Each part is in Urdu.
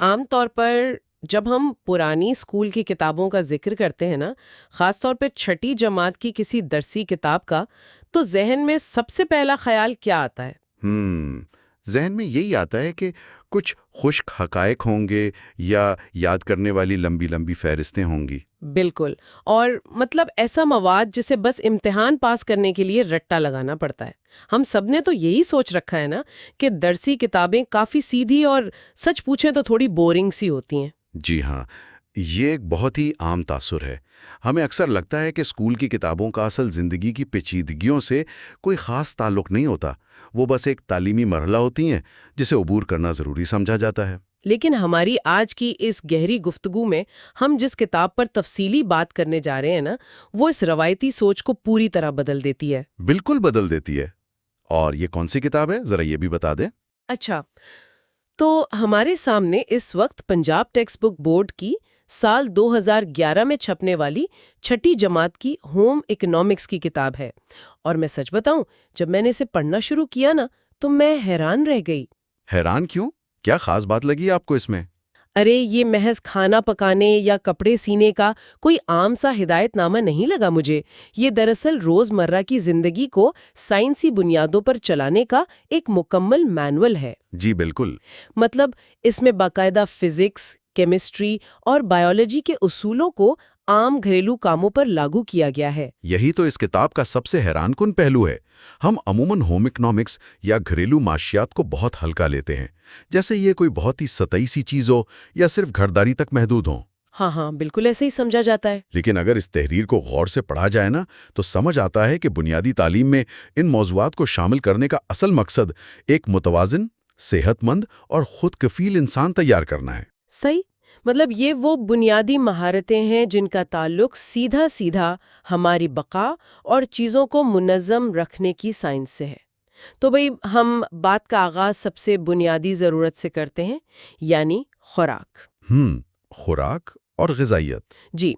عام طور پر جب ہم پرانی اسکول کی کتابوں کا ذکر کرتے ہیں نا، خاص طور پہ چھٹی جماعت کی کسی درسی کتاب کا، تو ذہن میں سب سے پہلا خیال کیا آتا ہے؟ ہم ذہن میں یہی آتا ہے کہ کچھ خشک حقائق ہوں گے یا یاد کرنے والی لمبی لمبی فہرستیں ہوں گی۔ بالکل، اور مطلب ایسا مواد جسے بس امتحان پاس کرنے کے لیے رٹا لگانا پڑتا ہے۔ ہم سب نے تو یہی سوچ رکھا ہے نا کہ درسی کتابیں کافی سیدھی اور سچ پوچھیں تو تھوڑی بورنگ سی ہوتی ہیں۔ جی ہاں، یہ ایک بہت ہی عام تاثر ہے۔ ہمیں اکثر لگتا ہے کہ اسکول کی کتابوں کا اصل زندگی کی پیچیدگیوں سے کوئی خاص تعلق نہیں ہوتا، وہ بس ایک تعلیمی مرحلہ ہوتی ہیں جسے عبور کرنا ضروری سمجھا جاتا ہے۔ لیکن ہماری آج کی اس گہری گفتگو میں ہم جس کتاب پر تفصیلی بات کرنے جا رہے ہیں نا، وہ اس روایتی سوچ کو پوری طرح بدل دیتی ہے۔ بالکل بدل دیتی ہے۔ اور یہ کون سی کتاب ہے، ذرا یہ بھی بتا دیں۔ اچھا، تو ہمارے سامنے اس وقت پنجاب ٹیکسٹ بک بورڈ کی سال 2011 میں چھپنے والی چھٹی جماعت کی ہوم اکنامکس کی کتاب ہے، اور میں سچ بتاؤں، جب میں نے اسے پڑھنا شروع کیا نا تو میں حیران رہ گئی۔ حیران کیوں؟ کیا خاص بات لگی آپ کو اس میں؟ ارے یہ محض کھانا پکانے یا کپڑے سینے کا کوئی عام سا ہدایت نامہ نہیں لگا مجھے۔ یہ دراصل روزمرہ کی زندگی کو سائنسی بنیادوں پر چلانے کا ایک مکمل مینول ہے۔ جی بالکل۔ مطلب اس میں باقاعدہ فزکس، کیمسٹری اور بائیولوجی کے اصولوں کو عام گھریلو کاموں پر لاگو کیا گیا ہے۔ یہی تو اس کتاب کا سب سے حیران کن پہلو ہے۔ ہم عموماً ہوم اکنامکس یا گھریلو معاشیات کو بہت ہلکا لیتے ہیں، جیسے یہ کوئی بہت ہی سطحی سی چیز ہو یا صرف گھرداری تک محدود ہو۔ ہاں، بالکل ایسے ہی سمجھا جاتا ہے۔ لیکن اگر اس تحریر کو غور سے پڑھا جائے نا، تو سمجھ آتا ہے کہ بنیادی تعلیم میں ان موضوعات کو شامل کرنے کا اصل مقصد ایک متوازن، صحت مند اور خود کفیل انسان تیار کرنا ہے۔ صحیح، مطلب یہ وہ بنیادی مہارتیں ہیں جن کا تعلق سیدھا سیدھا ہماری بقا اور چیزوں کو منظم رکھنے کی سائنس سے ہے۔ تو بھئی ہم بات کا آغاز سب سے بنیادی ضرورت سے کرتے ہیں، یعنی خوراک۔ خوراک اور غذائیت۔ جی،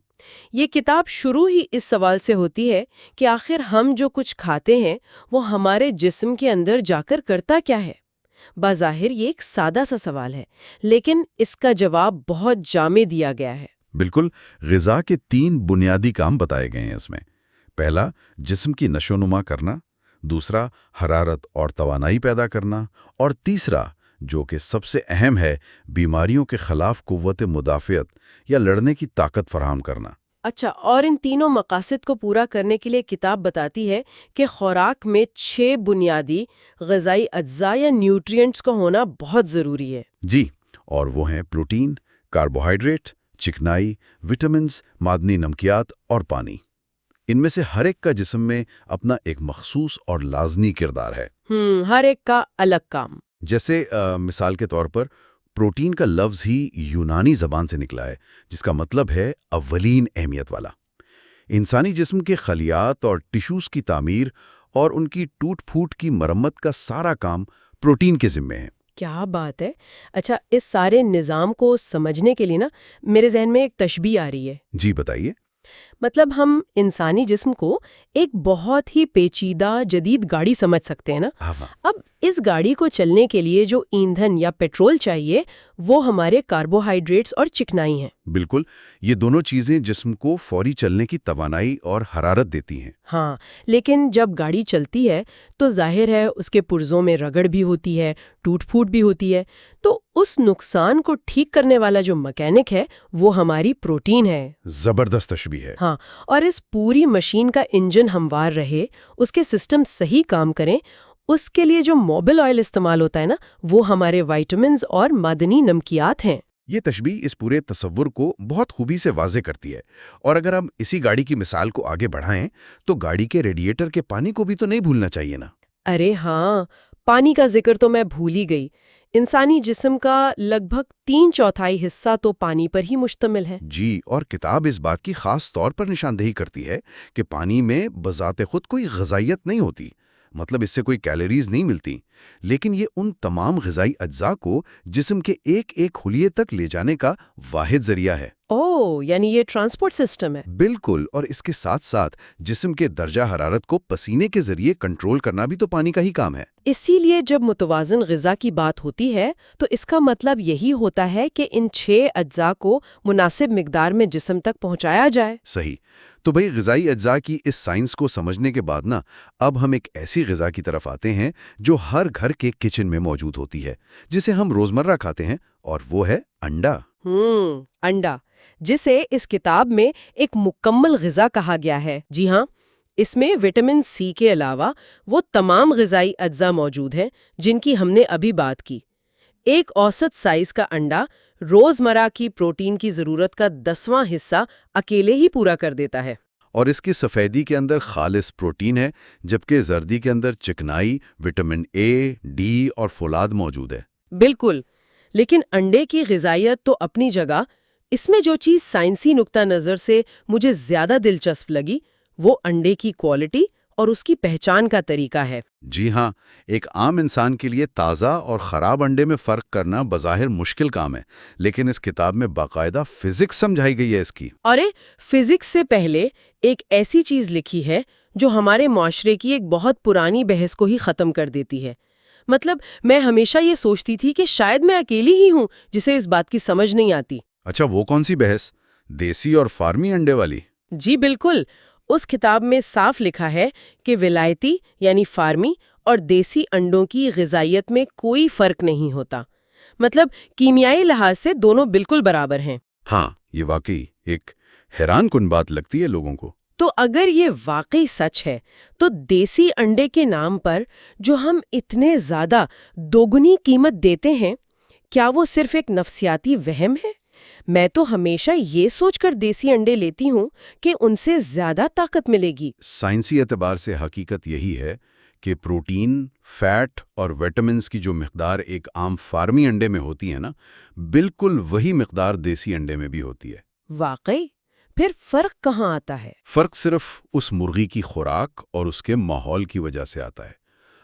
یہ کتاب شروع ہی اس سوال سے ہوتی ہے کہ آخر ہم جو کچھ کھاتے ہیں وہ ہمارے جسم کے اندر جا کر کرتا کیا ہے؟ بظاہر یہ ایک سادہ سا سوال ہے، لیکن اس کا جواب بہت جامع دیا گیا ہے۔ بالکل، غذا کے 3 بنیادی کام بتائے گئے ہیں اس میں۔ پہلا، جسم کی نشو و نما کرنا، دوسرا، حرارت اور توانائی پیدا کرنا، اور تیسرا، جو کہ سب سے اہم ہے، بیماریوں کے خلاف قوت مدافعت یا لڑنے کی طاقت فراہم کرنا۔ اچھا، اور ان تینوں مقاصد کو پورا کرنے کے لیے کتاب بتاتی ہے کہ خوراک میں 6 بنیادی غذائی اجزاء یا نیوٹرینٹس کا ہونا بہت ضروری ہے۔ جی، اور وہ ہیں پروٹین، کاربوہائیڈریٹ، چکنائی، وٹامنز، معدنی نمکیات اور پانی۔ ان میں سے ہر ایک کا جسم میں اپنا ایک مخصوص اور لازمی کردار ہے۔ ہر ایک کا الگ کام۔ جیسے مثال کے طور پر پروٹین کا لفظ ہی یونانی زبان سے نکلا ہے، جس کا مطلب ہے اولین اہمیت والا۔ انسانی جسم کے خلیات اور ٹیشوز کی تعمیر اور ان کی ٹوٹ پھوٹ کی مرمت کا سارا کام پروٹین کے ذمے ہے۔ کیا بات ہے! اچھا، اس سارے نظام کو سمجھنے کے لیے نا میرے ذہن میں ایک تشبیہ آ رہی ہے۔ جی بتائیے۔ مطلب ہم انسانی جسم کو ایک بہت ہی پیچیدہ جدید گاڑی سمجھ سکتے ہیں نا۔ اب اس گاڑی کو چلنے کے لیے جو ایندھن یا پیٹرول چاہیے وہ ہمارے کاربوہائیڈریٹس اور چکنائی ہیں۔ بالکل، یہ دونوں چیزیں جسم کو فوری چلنے کی توانائی اور حرارت دیتی ہیں۔ ہاں، لیکن جب گاڑی چلتی ہے تو ظاہر ہے اس کے پرزوں میں رگڑ بھی ہوتی ہے، ٹوٹ پھوٹ بھی ہوتی ہے، تو اس نقصان کو ٹھیک کرنے والا جو مکینک ہے وہ ہماری پروٹین ہے۔ زبردست تشبیہ ہے۔ ہاں، اور اس پوری مشین کا انجن ہموار رہے، اس کے سسٹم صحیح کام کریں، اس کے لیے جو موبل آئل استعمال ہوتا ہے نا، وہ ہمارے وائٹامنز اور معدنی نمکیات ہیں۔ یہ تشبیہ اس پورے تصور کو بہت خوبی سے واضح کرتی ہے۔ اور اگر ہم اسی گاڑی کی مثال کو آگے بڑھائیں تو گاڑی کے ریڈیٹر کے پانی کو بھی تو نہیں بھولنا چاہیے نا۔ ارے ہاں، پانی کا ذکر تو میں بھول ہی گئی۔ انسانی جسم کا لگ بھگ 3/4 حصہ تو پانی پر ہی مشتمل ہے۔ جی، اور کتاب اس بات کی خاص طور پر نشاندہی کرتی ہے کہ پانی میں بذات خود کوئی غذائیت نہیں ہوتی، مطلب اس سے کوئی کیلوریز نہیں ملتی، لیکن یہ ان تمام غذائی اجزاء کو جسم کے ایک ایک خلیے تک لے جانے کا واحد ذریعہ ہے۔ یعنی یہ ٹرانسپورٹ سسٹم ہے۔ بالکل، اور اس کے ساتھ ساتھ جسم کے درجہ حرارت کو پسینے کے ذریعے کنٹرول کرنا بھی تو پانی کا ہی کام ہے۔ اسی لیے جب متوازن غذا کی بات ہوتی ہے تو اس کا مطلب یہی ہوتا ہے کہ ان 6 اجزاء کو مناسب مقدار میں جسم تک پہنچایا جائے۔ صحیح۔ تو بھئی غذائی اجزاء کی اس سائنس کو سمجھنے کے بعد اب ہم ایک ایسی غذا کی طرف آتے ہیں جو ہر گھر کے کچن میں موجود ہوتی ہے، جسے ہم روزمرہ کھاتے ہیں، اور وہ ہے انڈا۔ انڈا، جسے اس کتاب میں ایک مکمل غذا کہا گیا ہے۔ جی ہاں، اس میں وٹامن سی کے علاوہ وہ تمام غذائی اجزاء موجود ہیں جن کی ہم نے ابھی بات کی۔ ایک اوسط سائز کا انڈا روزمرہ کی پروٹین کی ضرورت کا 10واں حصہ اکیلے ہی پورا کر دیتا ہے۔ اور اس کی سفیدی کے اندر خالص پروٹین ہے، جبکہ زردی کے اندر چکنائی، وٹامن اے، ڈی اور فولاد موجود ہے۔ بالکل، لیکن انڈے کی غذائیت تو اپنی جگہ، اس میں جو چیز سائنسی نقطہ نظر سے مجھے زیادہ دلچسپ لگی وہ انڈے کی کوالٹی اور اس کی پہچان کا طریقہ ہے۔ جی ہاں، ایک عام انسان کے لیے تازہ اور خراب انڈے میں فرق کرنا بظاہر مشکل کام ہے، لیکن اس کتاب میں باقاعدہ فزکس سمجھائی گئی ہے اس کی۔ اور فزکس سے پہلے ایک ایسی چیز لکھی ہے جو ہمارے معاشرے کی ایک بہت پرانی بحث کو ہی ختم کر دیتی ہے۔ مطلب میں ہمیشہ یہ سوچتی تھی کہ شاید میں اکیلی ہی ہوں جسے اس بات کی سمجھ نہیں آتی۔ اچھا، وہ کون سی بحث؟ دیسی اور فارمی انڈے والی؟ جی بالکل، اس کتاب میں صاف لکھا ہے کہ ولایتی یعنی فارمی اور دیسی انڈوں کی غذائیت میں کوئی فرق نہیں ہوتا۔ مطلب کیمیائی لحاظ سے دونوں بالکل برابر ہیں۔ ہاں، یہ واقعی ایک حیران کن بات لگتی ہے لوگوں کو۔ تو اگر یہ واقعی سچ ہے تو دیسی انڈے کے نام پر جو ہم اتنے زیادہ دوگنی قیمت دیتے ہیں، کیا وہ صرف ایک نفسیاتی وہم ہے؟ میں تو ہمیشہ یہ سوچ کر دیسی انڈے لیتی ہوں کہ ان سے زیادہ طاقت ملے گی۔ سائنسی اعتبار سے حقیقت یہی ہے کہ پروٹین، فیٹ اور وٹامنز کی جو مقدار ایک عام فارمی انڈے میں ہوتی ہے بالکل وہی مقدار دیسی انڈے میں بھی ہوتی ہے۔ واقعی؟ پھر فرق کہاں آتا ہے؟ فرق صرف اس مرغی کی خوراک اور اس کے ماحول کی وجہ سے آتا ہے۔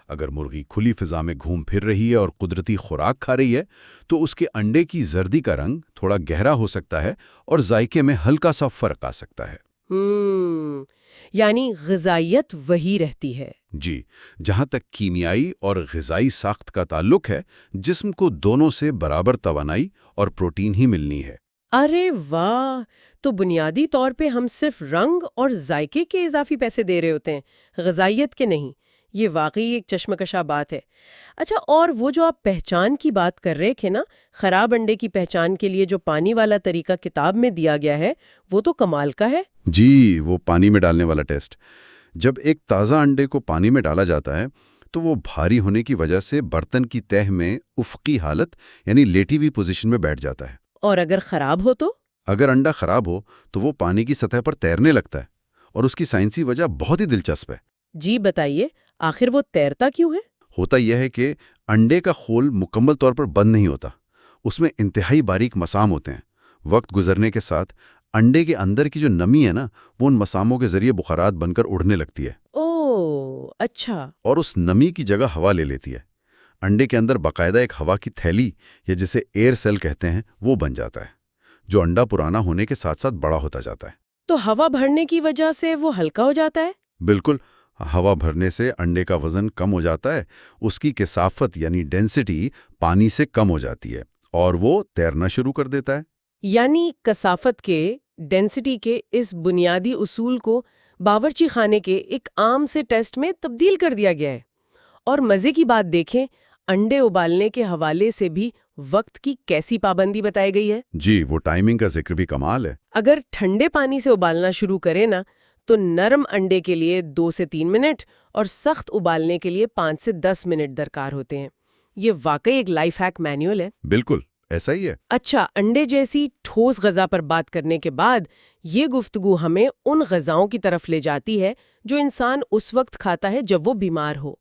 اگر مرغی کھلی فضا میں گھوم پھر رہی ہے اور قدرتی خوراک کھا رہی ہے تو اس کے انڈے کی زردی کا رنگ تھوڑا گہرا ہو سکتا ہے اور ذائقے میں ہلکا سا فرق آ سکتا ہے۔ یعنی غذائیت وہی رہتی ہے۔ جی، جہاں تک کیمیائی اور غذائی ساخت کا تعلق ہے، جسم کو دونوں سے برابر توانائی اور پروٹین ہی ملنی ہے۔ ارے واہ! تو بنیادی طور پہ ہم صرف رنگ اور ذائقے کے اضافی پیسے دے رہے ہوتے ہیں، غذائیت کے نہیں۔ یہ واقعی ایک چشمکشا بات ہے۔ اچھا، اور وہ جو آپ پہچان کی بات کر رہے تھے خراب انڈے کی پہچان کے لیے جو پانی والا طریقہ کتاب میں دیا گیا ہے، وہ تو کمال کا ہے۔ جی، وہ پانی میں ڈالنے والا ٹیسٹ۔ جب ایک تازہ انڈے کو پانی میں ڈالا جاتا ہے تو وہ بھاری ہونے کی وجہ سے برتن کی تہہ میں افقی حالت یعنی لیٹی ہوئی پوزیشن میں بیٹھ جاتا ہے۔ اور اگر خراب ہو تو؟ اگر انڈا خراب ہو تو وہ پانی کی سطح پر تیرنے لگتا ہے، اور اس کی سائنسی وجہ بہت ہی دلچسپ ہے۔ جی بتائیے، آخر وہ تیرتا کیوں ہے؟ ہوتا یہ ہے کہ انڈے کا خول مکمل طور پر بند نہیں ہوتا، اس میں انتہائی باریک مسام ہوتے ہیں۔ وقت گزرنے کے ساتھ انڈے کے اندر کی جو نمی ہے وہ ان مساموں کے ذریعے بخارات بن کر اڑنے لگتی ہے۔ اوہ، اچھا۔ اور اس نمی کی جگہ ہوا لے لیتی ہے۔ انڈے کے اندر باقاعدہ ایک ہوا کی تھیلی یا جسے ایئر سیل کہتے ہیں وہ بن جاتا ہے، جو انڈا پرانا ہونے کے ساتھ ساتھ بڑا ہوتا جاتا ہے۔ تو ہوا بھرنے کی وجہ سے وہ ہلکا ہو جاتا ہے؟ بالکل، ہوا بھرنے سے انڈے کا وزن کم ہو جاتا ہے، اس کی کثافت یعنی ڈینسٹی پانی سے کم ہو جاتی ہے اور وہ تیرنا شروع کر دیتا ہے۔ یعنی کثافت کے، ڈینسٹی کے اس بنیادی اصول کو باورچی خانے کے ایک عام سے ٹیسٹ میں تبدیل کر دیا گیا ہے۔ اور مزے کی بات دیکھیں، انڈے ابالنے کے حوالے سے بھی وقت کی کیسی پابندی بتائی گئی ہے۔ جی، وہ ٹائمنگ کا ذکر بھی کمال ہے۔ اگر ٹھنڈے پانی سے ابالنا شروع کریں تو نرم انڈے کے لیے 2 سے 3 منٹ اور سخت ابالنے کے لیے 5 سے 10 منٹ درکار ہوتے ہیں۔ یہ واقعی ایک لائف ہیک مینیول ہے۔ بالکل ایسا ہی ہے۔ اچھا، انڈے جیسی ٹھوس غذا پر بات کرنے کے بعد یہ گفتگو ہمیں ان غذاؤں کی طرف لے جاتی ہے جو انسان اس وقت کھاتا ہے جب وہ بیمار ہو۔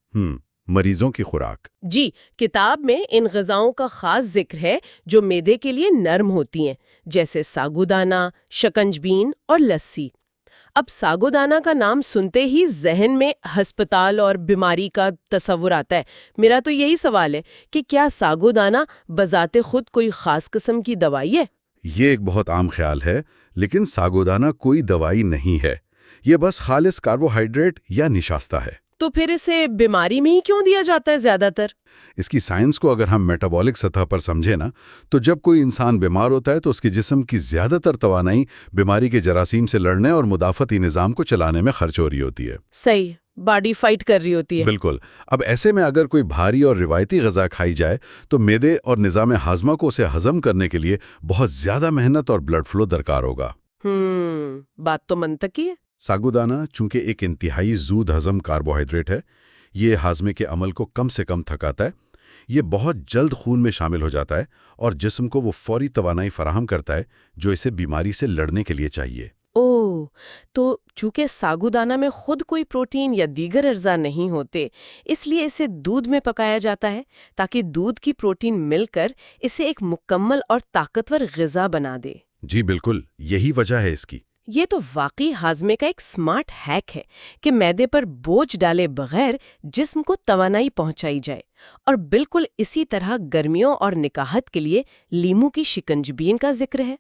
مریضوں کی خوراک۔ جی، کتاب میں ان غذاؤں کا خاص ذکر ہے جو معدے کے لیے نرم ہوتی ہیں، جیسے ساگودانہ، شکنج بین اور لسی۔ اب ساگودانہ کا نام سنتے ہی ذہن میں ہسپتال اور بیماری کا تصور آتا ہے۔ میرا تو یہی سوال ہے کہ کیا ساگودانہ بذات خود کوئی خاص قسم کی دوائی ہے؟ یہ ایک بہت عام خیال ہے، لیکن ساگودانہ کوئی دوائی نہیں ہے۔ یہ بس خالص کاربوہائیڈریٹ یا نشاستہ ہے۔ تو پھر اسے بیماری میں ہی کیوں دیا جاتا ہے زیادہ تر؟ اس کی سائنس کو اگر ہم میٹابولک سطح پر سمجھیں نا، تو جب کوئی انسان بیمار ہوتا ہے تو اس کے جسم کی زیادہ تر توانائی بیماری کے جراثیم سے لڑنے اور مدافعتی نظام کو چلانے میں خرچ ہو رہی ہوتی ہے۔ صحیح، باڈی فائٹ کر رہی ہوتی ہے۔ بالکل۔ اب ایسے میں اگر کوئی بھاری اور روایتی غذا کھائی جائے تو معدے اور نظام ہاضمہ کو اسے ہضم کرنے کے لیے بہت زیادہ محنت اور بلڈ فلو درکار ہوگا۔ بات تو منطقی ہے۔ ساگودانہ چونکہ ایک انتہائی زود ہضم کاربوہائیڈریٹ ہے، یہ ہاضمے کے عمل کو کم سے کم تھکاتا ہے۔ یہ بہت جلد خون میں شامل ہو جاتا ہے اور جسم کو وہ فوری توانائی فراہم کرتا ہے جو اسے بیماری سے لڑنے کے لیے چاہیے۔ اوہ، تو چونکہ ساگودانہ میں خود کوئی پروٹین یا دیگر اجزاء نہیں ہوتے، اس لیے اسے دودھ میں پکایا جاتا ہے تاکہ دودھ کی پروٹین مل کر اسے ایک مکمل اور طاقتور غذا بنا دے۔ جی بالکل، یہی وجہ ہے اس کی۔ یہ تو واقعی ہاضمے کا ایک سمارٹ ہیک ہے کہ معدے پر بوجھ ڈالے بغیر جسم کو توانائی پہنچائی جائے، اور بالکل اسی طرح گرمیوں اور نکاہت کے لیے لیمو کی شکنجبین کا ذکر ہے۔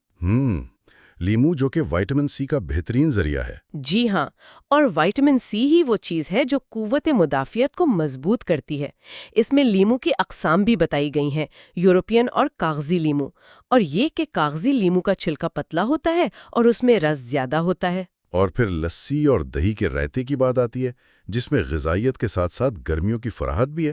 لیمو جو کہ وائٹامن سی کا بہترین ذریعہ ہے۔ جی ہاں، اور وائٹامن سی ہی وہ چیز ہے جو قوت مدافعت کو مضبوط کرتی ہے۔ اس میں لیمو کی اقسام بھی بتائی گئی ہیں، یورپین اور کاغذی لیمو، اور یہ کہ کاغذی لیمو کا چھلکا پتلا ہوتا ہے اور اس میں رس زیادہ ہوتا ہے۔ اور پھر لسی اور دہی کے رائتے کی بات آتی ہے، جس میں غذائیت کے ساتھ ساتھ گرمیوں کی فراحت بھی ہے۔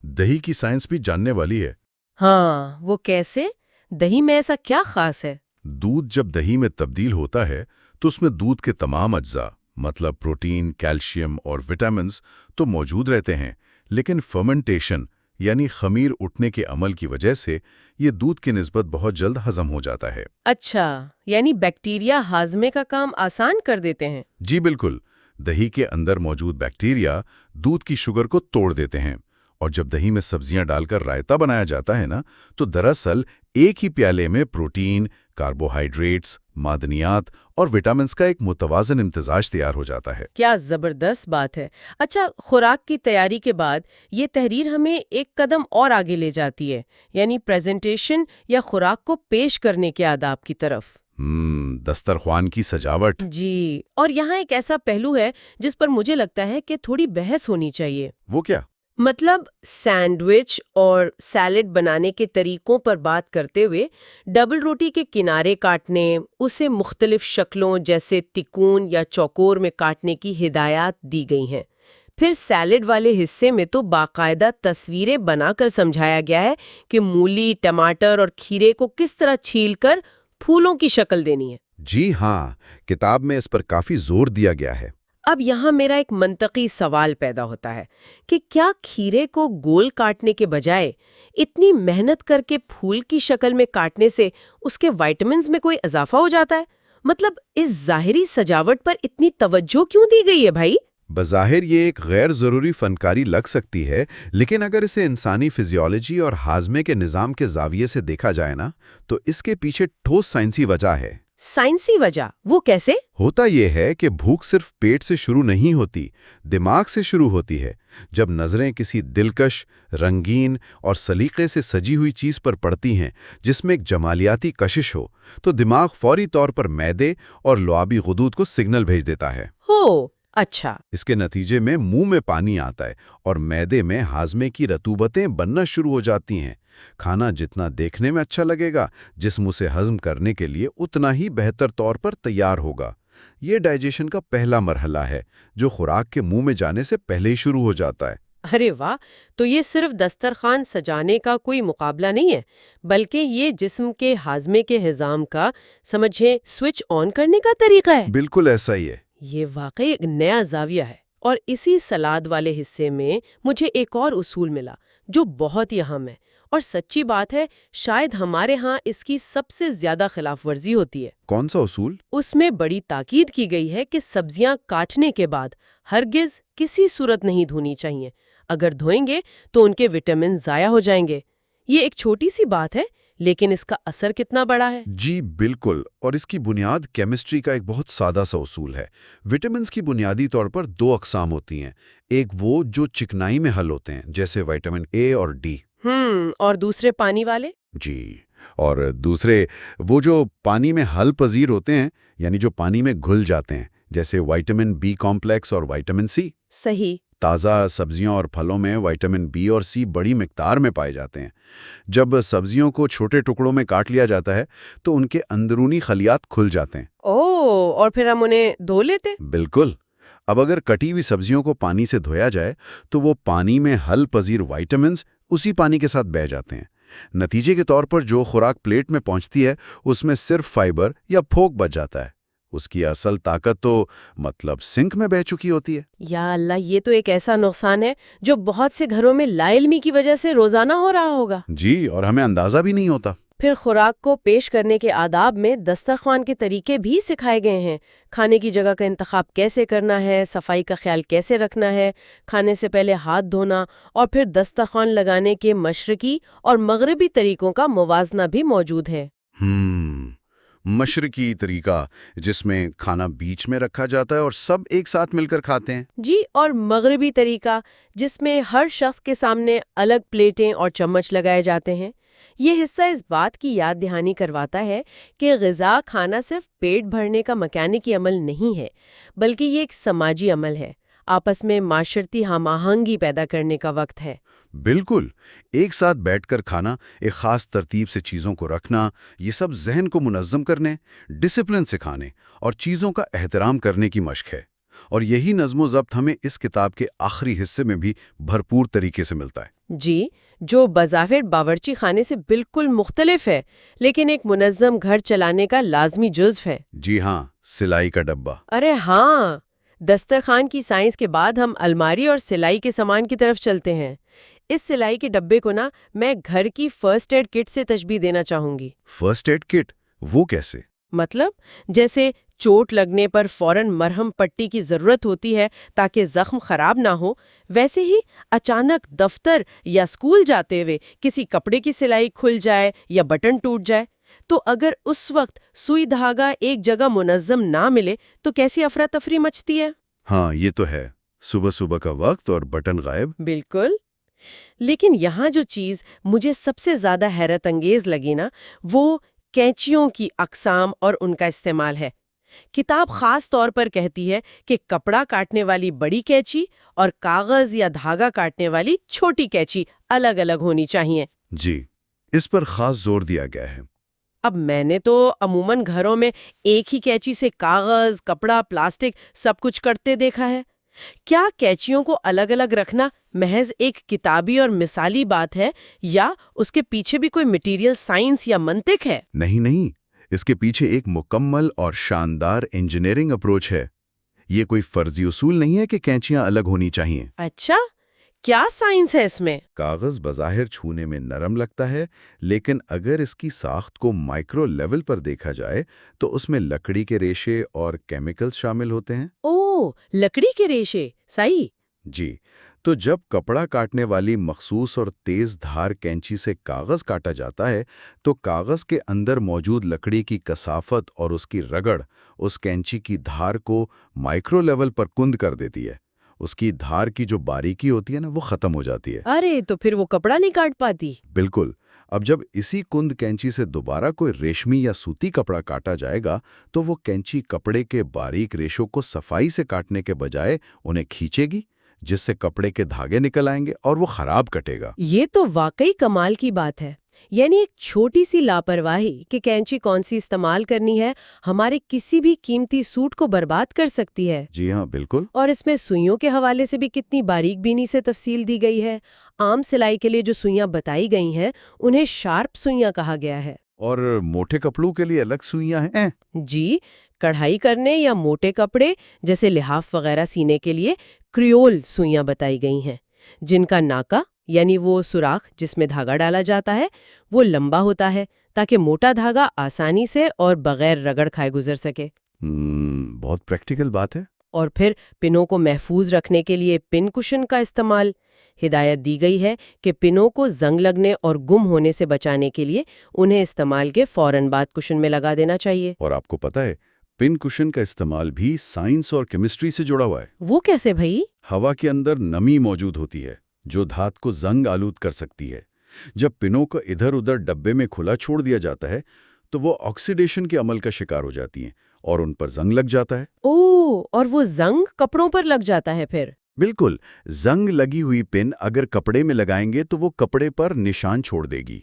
دہی کی سائنس بھی جاننے والی ہے۔ ہاں، وہ کیسے؟ دہی میں ایسا کیا خاص ہے؟ دودھ جب دہی میں تبدیل ہوتا ہے تو اس میں دودھ کے تمام اجزاء، مطلب پروٹین، کیلشیم اور وٹامنز تو موجود رہتے ہیں، لیکن فرمنٹیشن یعنی خمیر اٹھنے کے عمل کی وجہ سے یہ دودھ کی نسبت بہت جلد ہضم ہو جاتا ہے۔ اچھا، یعنی بیکٹیریا ہاضمے کا کام آسان کر دیتے ہیں۔ جی بالکل، دہی کے اندر موجود بیکٹیریا دودھ کی شوگر کو توڑ دیتے ہیں، اور جب دہی میں سبزیاں ڈال کر رائتا بنایا جاتا ہے نا، تو دراصل ایک ہی پیالے میں پروٹین، کاربوہائیڈریٹس، معدنیات اور وٹامنز کا ایک متوازن امتزاج تیار ہو جاتا ہے۔ کیا زبردست بات ہے۔ اچھا، خوراک کی تیاری کے بعد یہ تحریر ہمیں ایک قدم اور آگے لے جاتی ہے، یعنی پریزنٹیشن یا خوراک کو پیش کرنے کے آداب کی طرف۔ دسترخوان کی سجاوٹ۔ جی، اور یہاں ایک ایسا پہلو ہے جس پر مجھے لگتا ہے کہ تھوڑی بحث ہونی چاہیے۔ وہ کیا؟ مطلب سینڈوچ اور سیلڈ بنانے کے طریقوں پر بات کرتے ہوئے ڈبل روٹی کے کنارے کاٹنے، اسے مختلف شکلوں جیسے تکون یا چوکور میں کاٹنے کی ہدایات دی گئی ہیں۔ پھر سیلڈ والے حصے میں تو باقاعدہ تصویریں بنا کر سمجھایا گیا ہے کہ مولی، ٹماٹر اور کھیرے کو کس طرح چھیل کر پھولوں کی شکل دینی ہے۔ جی ہاں، کتاب میں اس پر کافی زور دیا گیا ہے۔ اب یہاں میرا ایک منطقی سوال پیدا ہوتا ہے کہ کیا کھیرے کو گول کاٹنے کے بجائے اتنی محنت کر کے پھول کی شکل میں کاٹنے سے اس کے وائٹامنز میں کوئی اضافہ ہو جاتا ہے؟ مطلب اس ظاہری سجاوٹ پر اتنی توجہ کیوں دی گئی ہے بھائی؟ بظاہر یہ ایک غیر ضروری فنکاری لگ سکتی ہے، لیکن اگر اسے انسانی فزیولوجی اور ہاضمے کے نظام کے زاویے سے دیکھا جائے نا، تو اس کے پیچھے ٹھوس سائنسی وجہ ہے۔ سائنسی وجہ؟ وہ کیسے؟ ہوتا یہ ہے کہ بھوک صرف پیٹ سے شروع نہیں ہوتی، دماغ سے شروع ہوتی ہے۔ جب نظریں کسی دلکش، رنگین اور سلیقے سے سجی ہوئی چیز پر پڑتی ہیں جس میں ایک جمالیاتی کشش ہو، تو دماغ فوری طور پر معدے اور لعابی غدود کو سگنل بھیج دیتا ہے۔ اچھا۔ اس کے نتیجے میں منہ میں پانی آتا ہے اور معدے میں ہاضمے کی رطوبتیں بننا شروع ہو جاتی ہیں۔ کھانا جتنا دیکھنے میں اچھا لگے گا، جسم اسے ہضم کرنے کے لیے اتنا ہی بہتر طور پر تیار ہوگا۔ یہ ڈائجیشن کا پہلا مرحلہ ہے جو خوراک کے منہ میں جانے سے پہلے ہی شروع ہو جاتا ہے۔ ارے واہ، تو یہ صرف دسترخوان سجانے کا کوئی مقابلہ نہیں ہے، بلکہ یہ جسم کے ہاضمے کے نظام کا سمجھیں سوئچ آن کرنے کا طریقہ ہے۔ بالکل ایسا ہی ہے۔ یہ واقعی ایک نیا زاویہ ہے۔ اور اسی سلاد والے حصے میں مجھے ایک اور اصول ملا جو بہت ہی اہم ہے، اور سچی بات ہے شاید ہمارے ہاں اس کی سب سے زیادہ خلاف ورزی ہوتی ہے۔ کون سا اصول؟ اس میں بڑی تاکید کی گئی ہے کہ سبزیاں کاٹنے کے بعد ہرگز کسی صورت نہیں دھونی چاہیے۔ اگر دھوئیں گے تو ان کے وٹامن ضائع ہو جائیں گے۔ یہ ایک چھوٹی سی بات ہے، لیکن اس کا اثر کتنا بڑا ہے؟ جی بالکل، اور اس کی بنیاد کیمسٹری کا ایک بہت سادہ سا اصول ہے۔ وٹامنز کی بنیادی طور پر دو اقسام ہوتی ہیں، ایک وہ جو چکنائی میں حل ہوتے ہیں جیسے وٹامن اے اور ڈی، اور دوسرے پانی والے؟ جی، اور دوسرے وہ جو پانی میں حل پذیر ہوتے ہیں، یعنی جو پانی میں گھل جاتے ہیں جیسے وٹامن بی کمپلیکس اور وٹامن سی۔ صحیح۔ تازہ سبزیوں اور پھلوں میں وٹامن بی اور سی بڑی مقدار میں پائے جاتے ہیں۔ جب سبزیوں کو چھوٹے ٹکڑوں میں کاٹ لیا جاتا ہے تو ان کے اندرونی خلیات کھل جاتے ہیں۔ اور پھر ہم انہیں دھو لیتے؟ بالکل۔ اب اگر کٹی ہوئی سبزیوں کو پانی سے دھویا جائے تو وہ پانی میں حل پذیر وٹامنز اسی پانی کے ساتھ بہہ جاتے ہیں۔ نتیجے کے طور پر جو خوراک پلیٹ میں پہنچتی ہے اس میں صرف فائبر یا پھوک بچ جاتا ہے، اس کی اصل طاقت تو مطلب سنک میں بہہ چکی ہوتی ہے۔ یا اللہ، یہ تو ایک ایسا نقصان ہے جو بہت سے گھروں میں لا علمی کی وجہ سے روزانہ ہو رہا ہوگا۔ جی، اور ہمیں اندازہ بھی نہیں ہوتا۔ پھر خوراک کو پیش کرنے کے آداب میں دسترخوان کے طریقے بھی سکھائے گئے ہیں۔ کھانے کی جگہ کا انتخاب کیسے کرنا ہے، صفائی کا خیال کیسے رکھنا ہے، کھانے سے پہلے ہاتھ دھونا، اور پھر دسترخوان لگانے کے مشرقی اور مغربی طریقوں کا موازنہ بھی موجود ہے۔ مشرقی طریقہ جس میں کھانا بیچ میں رکھا جاتا ہے اور سب ایک ساتھ مل کر کھاتے ہیں۔ جی، اور مغربی طریقہ جس میں ہر شخص کے سامنے الگ پلیٹیں اور چمچ لگائے جاتے ہیں۔ یہ حصہ اس بات کی یاد دہانی کرواتا ہے کہ غذا کھانا صرف پیٹ بھرنے کا میکینکی عمل نہیں ہے، بلکہ یہ ایک سماجی عمل ہے، آپس میں معاشرتی ہم آہنگی پیدا کرنے کا وقت ہے۔ بالکل، ایک ساتھ بیٹھ کر کھانا، ایک خاص ترتیب سے چیزوں کو رکھنا، یہ سب ذہن کو منظم کرنے، ڈسپلن سکھانے اور چیزوں کا احترام کرنے کی مشق ہے۔ اور یہی نظم و ضبط ہمیں اس کتاب کے آخری حصے میں بھی بھرپور طریقے سے ملتا ہے۔ جی، جو بظاہر باورچی خانے سے بالکل مختلف ہے، لیکن ایک منظم گھر چلانے کا لازمی جزو ہے۔ جی ہاں، سلائی کا ڈبہ۔ ارے ہاں، دسترخوان کی سائنس کے بعد ہم الماری اور سلائی کے سامان کی طرف چلتے ہیں۔ اس سلائی کے ڈبے کو میں گھر کی فرسٹ ایڈ کٹ سے تشبیہ دینا چاہوں گی۔ First aid kit? وہ کیسے؟ مطلب جیسے چوٹ لگنے پر فوراً مرہم پٹی کی ضرورت ہوتی ہے تاکہ زخم خراب نہ ہو، ویسے ہی اچانک دفتر یا اسکول جاتے ہوئے کسی کپڑے کی سلائی کھل جائے یا بٹن ٹوٹ جائے تو اگر اس وقت سوئی دھاگا ایک جگہ منظم نہ ملے تو کیسی افراتفری مچتی ہے۔ ہاں، یہ تو ہے، صبح صبح کا وقت اور بٹن غائب۔ بالکل، لیکن یہاں جو چیز مجھے سب سے زیادہ حیرت انگیز لگی وہ کینچیوں کی اقسام اور ان کا استعمال ہے۔ کتاب خاص طور پر کہتی ہے کہ کپڑا کاٹنے والی بڑی کینچی اور کاغذ یا دھاگا کاٹنے والی چھوٹی کینچی الگ الگ ہونی چاہیے۔ جی، اس پر خاص زور دیا گیا ہے۔ اب میں نے تو عموماً گھروں میں ایک ہی کینچی سے کاغذ، کپڑا، پلاسٹک سب کچھ کٹتے دیکھا ہے۔ کیا کینچیوں کو الگ الگ رکھنا محض ایک کتابی اور مثالی بات ہے یا اس کے پیچھے بھی کوئی مٹیریل سائنس یا منطق ہے؟ نہیں، اس کے پیچھے ایک مکمل اور شاندار انجینئرنگ اپروچ ہے۔ یہ کوئی فرضی اصول نہیں ہے کہ کینچیاں الگ ہونی چاہیے۔ اچھا، کیا سائنس ہے اس میں؟ کاغذ بظاہر چھونے میں نرم لگتا ہے، لیکن اگر اس کی ساخت کو مائکرو لیول پر دیکھا جائے تو اس میں لکڑی کے ریشے اور کیمیکلز شامل ہوتے ہیں۔ لکڑی کے ریشے، صحیح۔ جی، تو جب کپڑا کاٹنے والی مخصوص اور تیز دھار کینچی سے کاغذ کاٹا جاتا ہے تو کاغذ کے اندر موجود لکڑی کی کثافت اور اس کی رگڑ اس کینچی کی دھار کو مائکرو لیول پر کند کر دیتی ہے۔ اس کی دھار کی جو باریکی ہوتی ہے وہ ختم ہو جاتی ہے۔ ارے تو پھر وہ کپڑا نہیں کاٹ پاتی؟ بالکل۔ اب جب اسی کند کینچی سے دوبارہ کوئی ریشمی یا سوتی کپڑا کاٹا جائے گا تو وہ کینچی کپڑے کے باریک ریشوں کو صفائی سے کاٹنے کے بجائے انہیں کھینچے گی، جس سے کپڑے کے دھاگے نکل آئیں گے اور وہ خراب کٹے گا۔ یہ تو واقعی کمال کی بات ہے۔ یعنی ایک چھوٹی سی لاپرواہی کہ کینچی کون سی استعمال کرنی ہے ہمارے کسی بھی قیمتی سوٹ کو برباد کر سکتی ہے۔ جی ہاں، بالکل۔ اور اس میں سوئیوں کے حوالے سے بھی کتنی باریک بینی سے تفصیل دی گئی ہے۔ عام سلائی کے لیے جو سوئیاں بتائی گئی ہیں انہیں شارپ سوئیاں کہا گیا ہے۔ اور موٹے کپڑوں کے لیے الگ سوئیاں ہیں؟ جی، کڑھائی کرنے یا موٹے کپڑے جیسے لحاف وغیرہ سینے کے لیے کریول سوئیاں بتائی گئی ہیں، جن کا ناکا یعنی وہ سوراخ جس میں دھاگا ڈالا جاتا ہے وہ لمبا ہوتا ہے تاکہ موٹا دھاگا آسانی سے اور بغیر رگڑ کھائے گزر سکے۔ بہت پریکٹیکل بات ہے۔ اور پھر پنوں کو محفوظ رکھنے کے لیے پن کشن کا استعمال، ہدایت دی گئی ہے کہ پنوں کو زنگ لگنے اور گم ہونے سے بچانے کے لیے انہیں استعمال کے فوراً بعد کشن میں لگا دینا چاہیے۔ اور آپ کو پتہ ہے پن کشن کا استعمال بھی سائنس اور کیمسٹری سے جڑا ہوا ہے۔ وہ کیسے بھائی؟ ہوا کے اندر نمی موجود ہوتی ہے جو دھات کو زنگ آلود کر سکتی ہے۔ جب پنوں کو ادھر ادھر ڈبے میں کھلا چھوڑ دیا جاتا ہے تو وہ آکسیڈیشن کے عمل کا شکار ہو جاتی ہیں اور ان پر زنگ لگ جاتا ہے۔ اور وہ زنگ کپڑوں پر لگ جاتا ہے پھر؟ بالکل، زنگ لگی ہوئی پن اگر کپڑے میں لگائیں گے تو وہ کپڑے پر نشان چھوڑ دے گی۔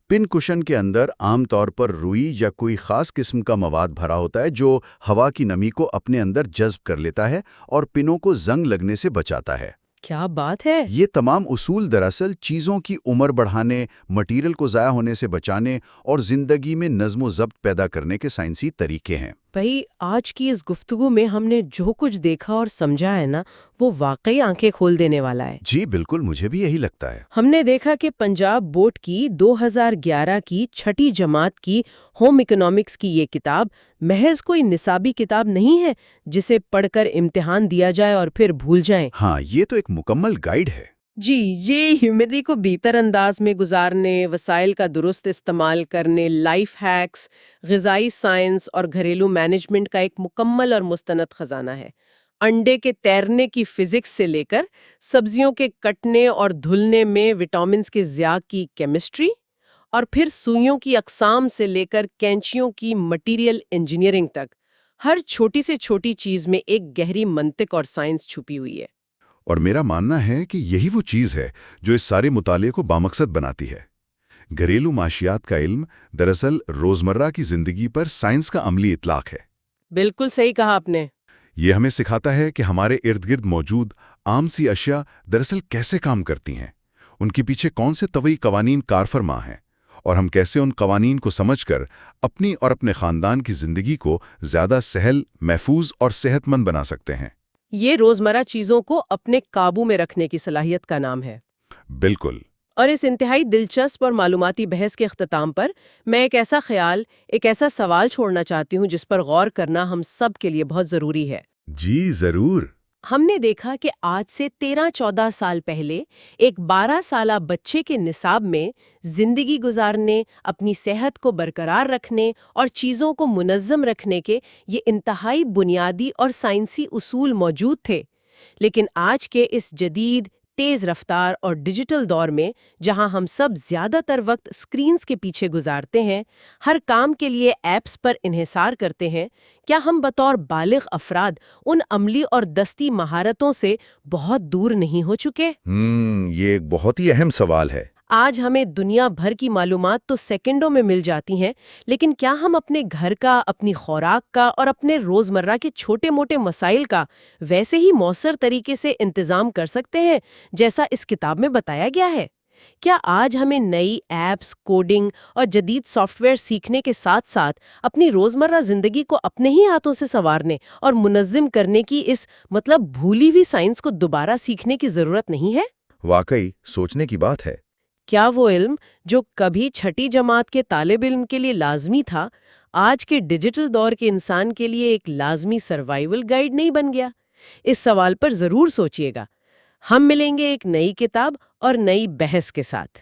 پن کشن کے اندر عام طور پر روئی یا کوئی خاص قسم کا مواد بھرا ہوتا ہے جو ہوا کی نمی کو اپنے اندر جذب کر لیتا ہے اور پنوں کو زنگ لگنے سے بچاتا ہے۔ کیا بات ہے! یہ تمام اصول دراصل چیزوں کی عمر بڑھانے، مٹیریل کو ضائع ہونے سے بچانے اور زندگی میں نظم و ضبط پیدا کرنے کے سائنسی طریقے ہیں۔ بھائی، آج کی اس گفتگو میں ہم نے جو کچھ دیکھا اور سمجھا ہے نا، وہ واقعی آنکھیں کھول دینے والا ہے۔ جی بالکل، مجھے بھی یہی لگتا ہے۔ ہم نے دیکھا کہ پنجاب بورڈ کی 2011 کی چھٹی جماعت کی ہوم اکنامکس کی یہ کتاب محض کوئی نصابی کتاب نہیں ہے جسے پڑھ کر امتحان دیا جائے اور پھر بھول جائیں۔ ہاں، یہ تو ایک مکمل گائیڈ ہے۔ جی، یہ ہیومنٹی کو بہتر انداز میں گزارنے، وسائل کا درست استعمال کرنے، لائف ہیکس، غذائی سائنس اور گھریلو مینجمنٹ کا ایک مکمل اور مستند خزانہ ہے۔ انڈے کے تیرنے کی فزکس سے لے کر سبزیوں کے کٹنے اور دھلنے میں وٹامنز کے ضیاء کی کیمسٹری، اور پھر سوئیوں کی اقسام سے لے کر کینچیوں کی مٹیریل انجینئرنگ تک، ہر چھوٹی سے چھوٹی چیز میں ایک گہری منطق اور سائنس چھپی ہوئی ہے۔ اور میرا ماننا ہے کہ یہی وہ چیز ہے جو اس سارے مطالعے کو بامقصد بناتی ہے۔ گھریلو معاشیات کا علم دراصل روزمرہ کی زندگی پر سائنس کا عملی اطلاق ہے۔ بالکل صحیح کہا آپ نے۔ یہ ہمیں سکھاتا ہے کہ ہمارے ارد گرد موجود عام سی اشیاء دراصل کیسے کام کرتی ہیں، ان کے پیچھے کون سے طویل قوانین کار فرما ہیں، اور ہم کیسے ان قوانین کو سمجھ کر اپنی اور اپنے خاندان کی زندگی کو زیادہ سہل، محفوظ اور صحت مند بنا سکتے ہیں۔ یہ روزمرہ چیزوں کو اپنے قابو میں رکھنے کی صلاحیت کا نام ہے۔ بالکل۔ اور اس انتہائی دلچسپ اور معلوماتی بحث کے اختتام پر میں ایک ایسا خیال، ایک ایسا سوال چھوڑنا چاہتی ہوں جس پر غور کرنا ہم سب کے لیے بہت ضروری ہے۔ جی ضرور۔ ہم نے دیکھا کہ آج سے 13-14 سال پہلے ایک 12 سالہ بچے کے نصاب میں زندگی گزارنے، اپنی صحت کو برقرار رکھنے اور چیزوں کو منظم رکھنے کے یہ انتہائی بنیادی اور سائنسی اصول موجود تھے، لیکن آج کے اس جدید، تیز رفتار اور ڈیجیٹل دور میں جہاں ہم سب زیادہ تر وقت اسکرینز کے پیچھے گزارتے ہیں، ہر کام کے لیے ایپس پر انحصار کرتے ہیں، کیا ہم بطور بالغ افراد ان عملی اور دستی مہارتوں سے بہت دور نہیں ہو چکے؟ یہ ایک بہت ہی اہم سوال ہے۔ آج ہمیں دنیا بھر کی معلومات تو سیکنڈوں میں مل جاتی ہیں، لیکن کیا ہم اپنے گھر کا، اپنی خوراک کا اور اپنے روزمرہ کے چھوٹے موٹے مسائل کا ویسے ہی مؤثر طریقے سے انتظام کر سکتے ہیں جیسا اس کتاب میں بتایا گیا ہے؟ کیا آج ہمیں نئی ایپس، کوڈنگ اور جدید سافٹ ویئر سیکھنے کے ساتھ ساتھ اپنی روزمرہ زندگی کو اپنے ہی ہاتھوں سے سنوارنے اور منظم کرنے کی اس بھولی ہوئی سائنس کو دوبارہ سیکھنے کی ضرورت نہیں ہے؟ واقعی سوچنے کی بات ہے۔ کیا وہ علم جو کبھی چھٹی جماعت کے طالب علم کے لیے لازمی تھا، آج کے ڈیجیٹل دور کے انسان کے لیے ایک لازمی سروائیول گائیڈ نہیں بن گیا؟ اس سوال پر ضرور سوچیے گا۔ ہم ملیں گے ایک نئی کتاب اور نئی بحث کے ساتھ۔